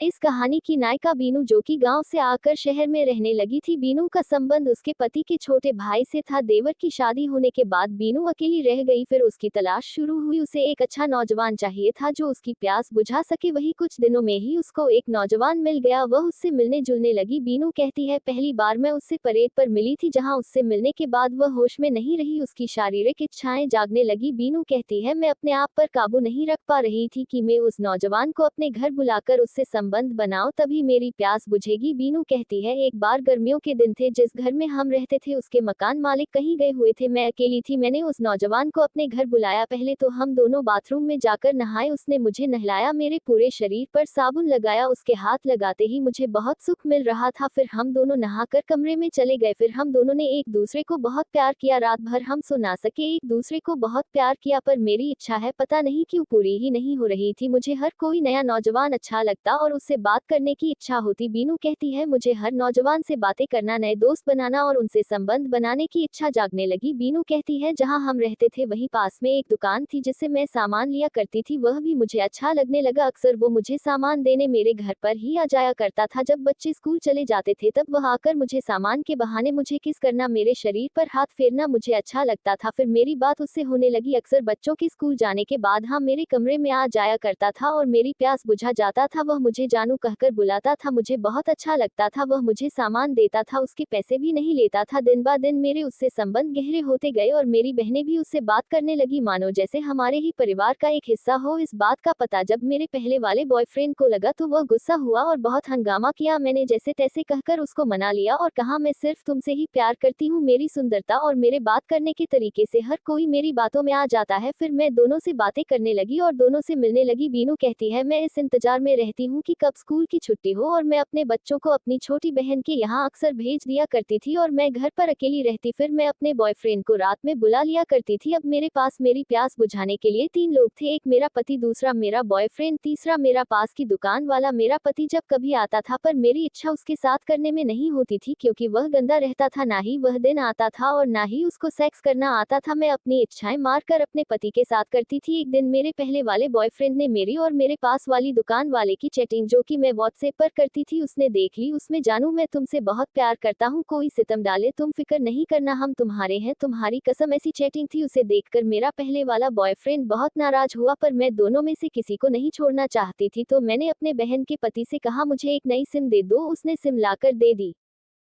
इस कहानी की नायिका बीनू, जो कि गांव से आकर शहर में रहने लगी थी। बीनू का संबंध उसके पति के छोटे भाई से था। देवर की शादी होने के बाद बीनू अकेली रह गई। फिर उसकी तलाश शुरू हुई। उसे एक अच्छा नौजवान चाहिए था जो उसकी प्यास बुझा सके। वही कुछ दिनों में ही उसको एक नौजवान मिल गया। वह उससे मिलने जुलने लगी। बीनू कहती है, पहली बार मैं उससे परेड पर मिली थी, जहां उससे मिलने के बाद वह होश में नहीं रही। उसकी शारीरिक इच्छाएं जागने लगी। बीनू कहती है, मैं अपने आप पर काबू नहीं रख पा रही थी कि मैं उस नौजवान को अपने घर बुलाकर उससे संबंध बनाओ, तभी मेरी प्यास बुझेगी। बीनू कहती है, एक बार गर्मियों के दिन थे। जिस घर में हम रहते थे उसके मकान मालिक कहीं गए हुए थे। मैं अकेली थी। मैंने उस नौजवान को अपने घर बुलाया। पहले तो हम दोनों बाथरूम में जाकर नहाए। उसने मुझे नहलाया, मेरे पूरे शरीर पर साबुन लगाया। उसके हाथ लगाते ही मुझे बहुत सुख मिल रहा था। फिर हम दोनों नहाकर कमरे में चले गए। फिर हम दोनों ने एक दूसरे को बहुत प्यार किया। रात भर हम सो ना सके, एक दूसरे को बहुत प्यार किया, पर मेरी इच्छा है पता नहीं क्यों पूरी ही नहीं हो रही थी। मुझे हर कोई नया नौजवान अच्छा लगता और उससे बात करने की इच्छा होती। बीनू कहती है, मुझे हर नौजवान से बातें करना, नए दोस्त बनाना और उनसे संबंध बनाने की इच्छा जागने लगी। बीनू कहती है, जहां हम रहते थे वहीं पास में एक दुकान थी जिससे मैं सामान लिया करती थी। वह भी मुझे अच्छा लगने लगा। अक्सर वो मुझे सामान देने मेरे घर पर ही आ जाया करता था। जब बच्चे स्कूल चले जाते थे तब वह आकर मुझे सामान के बहाने मुझे किस करना, मेरे शरीर पर हाथ फेरना मुझे अच्छा लगता था। फिर मेरी बात उससे होने लगी। अक्सर बच्चों के स्कूल जाने के बाद हाँ मेरे कमरे में आ जाया करता था और मेरी प्यास बुझा जाता था। वह मुझे जानू कहकर बुलाता था। मुझे बहुत अच्छा लगता था। वह मुझे सामान देता था, उसके पैसे भी नहीं लेता था। दिन ब दिन मेरे उससे संबंध गहरे होते गए और मेरी बहनें भी उससे बात करने लगी, मानो जैसे हमारे ही परिवार का एक हिस्सा हो। इस बात का पता जब मेरे पहले वाले बॉयफ्रेंड को लगा तो वह गुस्सा हुआ और बहुत हंगामा किया। मैंने जैसे तैसे कहकर उसको मना लिया और कहा, मैं सिर्फ तुमसे ही प्यार करती हूँ। मेरी सुंदरता और मेरे बात करने के तरीके से हर कोई मेरी बातों में आ जाता है। फिर मैं दोनों से बातें करने लगी और दोनों से मिलने लगी। बीनू कहती है, मैं इस इंतजार में रहती हूँ कि कब स्कूल की छुट्टी हो और मैं अपने बच्चों को अपनी छोटी बहन के यहाँ अक्सर भेज दिया करती थी और मैं घर पर अकेली रहती। फिर मैं अपने बॉयफ्रेंड को रात में बुला लिया करती थी। अब मेरे पास मेरी प्यास बुझाने के लिए 3 लोग थे, एक मेरा पति, दूसरा मेरा बॉयफ्रेंड, तीसरा मेरा पास की दुकान वाला मेरा पति। जब कभी आता था पर मेरी इच्छा उसके साथ करने में नहीं होती थी क्योंकि वह गंदा रहता था। ना ही वह दिन आता था और ना ही उसको सेक्स करना आता था। मैं अपनी इच्छाएं मारकर अपने पति के साथ करती थी। एक दिन मेरे पहले वाले बॉयफ्रेंड ने मेरी और मेरे पास वाली दुकान वाले की चैटिंग, जो कि मैं व्हाट्सएप पर करती थी, उसने देख ली। उसमें, जानू मैं तुमसे बहुत प्यार करता हूँ, कोई सितम डाले तुम फिक्र नहीं करना, हम तुम्हारे हैं, तुम्हारी कसम, ऐसी चैटिंग थी। उसे देखकर मेरा पहले वाला बॉयफ्रेंड बहुत नाराज हुआ, पर मैं दोनों में से किसी को नहीं छोड़ना चाहती थी। तो मैंने अपने बहन के पति से कहा, मुझे एक नई सिम दे दो। उसने सिम लाकर दे दी।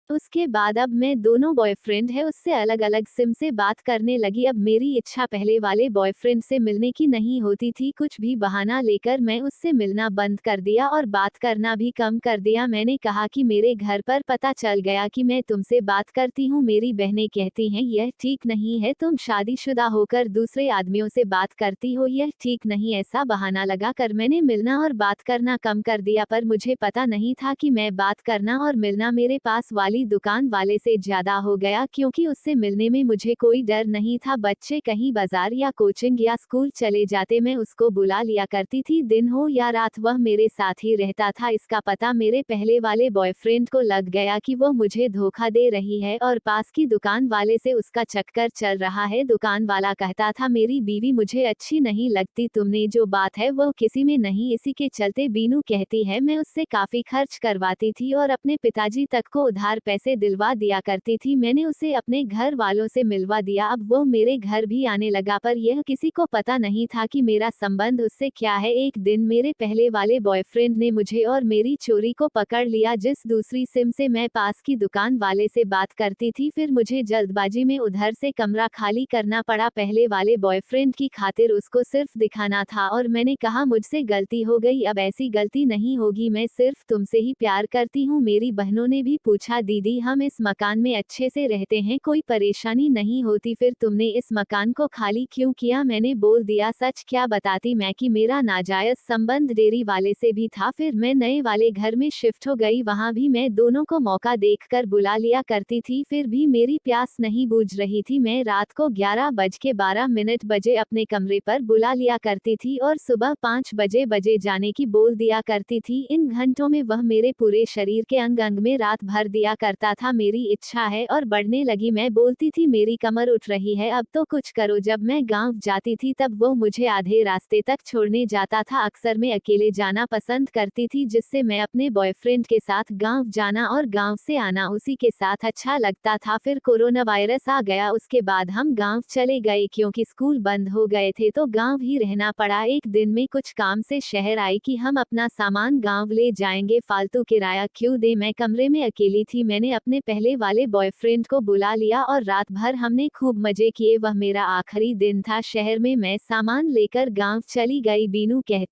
उसके बाद अब मैं दोनों बॉयफ्रेंड है उससे अलग अलग सिम से बात करने लगी। अब मेरी इच्छा पहले वाले बॉयफ्रेंड से मिलने की नहीं होती थी। कुछ भी बहाना लेकर मैं उससे मिलना बंद कर दिया और बात करना भी कम कर दिया। मैंने कहा कि मेरे घर पर पता चल गया कि मैं तुमसे बात करती हूँ। मेरी बहनें कहती हैं, यह ठीक नहीं है, तुम शादीशुदा होकर दूसरे आदमियों से बात करती हो, यह ठीक नहीं। ऐसा बहाना लगा कर मैंने मिलना और बात करना कम कर दिया, पर मुझे पता नहीं था कि मैं बात करना और मिलना मेरे पास वाली दुकान वाले से ज्यादा हो गया, क्योंकि उससे मिलने में मुझे कोई डर नहीं था। बच्चे कहीं बाजार या कोचिंग या स्कूल चले जाते, मैं उसको बुला लिया करती थी। दिन हो या रात वह मेरे साथ ही रहता था। इसका पता मेरे पहले वाले बॉयफ्रेंड को लग गया कि वो मुझे धोखा दे रही है और पास की दुकान वाले से उसका चक्कर चल रहा है। दुकान वाला कहता था, मेरी बीवी मुझे अच्छी नहीं लगती, तुमने जो बात है वो किसी में नहीं। इसी के चलते बीनू कहती है, मैं उससे काफी खर्च करवाती थी और अपने पिताजी तक को उधार पैसे दिलवा दिया करती थी। मैंने उसे अपने घर वालों से मिलवा दिया। अब वो मेरे घर भी आने लगा, पर यह किसी को पता नहीं था कि मेरा संबंध उससे क्या है। एक दिन मेरे पहले वाले बॉयफ्रेंड ने मुझे और मेरी चोरी को पकड़ लिया, जिस दूसरी सिम से मैं पास की दुकान वाले से बात करती थी। फिर मुझे जल्दबाजी में उधर से कमरा खाली करना पड़ा। पहले वाले बॉयफ्रेंड की खातिर उसको सिर्फ दिखाना था और मैंने कहा, मुझसे गलती हो गई, अब ऐसी गलती नहीं होगी, मैं सिर्फ तुमसे ही प्यार करती हूँ। मेरी बहनों ने भी पूछा, दीदी हम इस मकान में अच्छे से रहते हैं, कोई परेशानी नहीं होती, फिर तुमने इस मकान को खाली क्यों किया? मैंने बोल दिया, सच क्या बताती मैं कि मेरा नाजायज संबंध डेयरी वाले से भी था। फिर मैं नए वाले घर में शिफ्ट हो गई, वहाँ भी मैं दोनों को मौका देखकर बुला लिया करती थी। फिर भी मेरी प्यास नहीं बुझ रही थी। मैं रात को 11:12 बजे अपने कमरे पर बुला लिया करती थी और सुबह 5 बजे जाने की बोल दिया करती थी। इन घंटों में वह मेरे पूरे शरीर के अंग अंग में रात भर दिया करता था मेरी इच्छा है और बढ़ने लगी। मैं बोलती थी मेरी कमर उठ रही है, अब तो कुछ करो। जब मैं गांव जाती थी तब वो मुझे आधे रास्ते तक छोड़ने जाता था। अक्सर मैं अकेले जाना पसंद करती थी, जिससे मैं अपने बॉयफ्रेंड के साथ गांव जाना और गांव से आना उसी के साथ अच्छा लगता था। फिर कोरोना वायरस आ गया, उसके बाद हम गांव चले गए क्योंकि स्कूल बंद हो गए थे, तो गांव ही रहना पड़ा। एक दिन में कुछ काम से शहर आई कि हम अपना सामान गांव ले जाएंगे, फालतू किराया क्यों दे। मैं कमरे में अकेली थी, मैंने अपने पहले वाले बॉयफ्रेंड को बुला लिया और रात भर हमने खूब मजे किए। वह मेरा आखिरी दिन था शहर में। मैं सामान लेकर गांव चली गई। बीनू कहती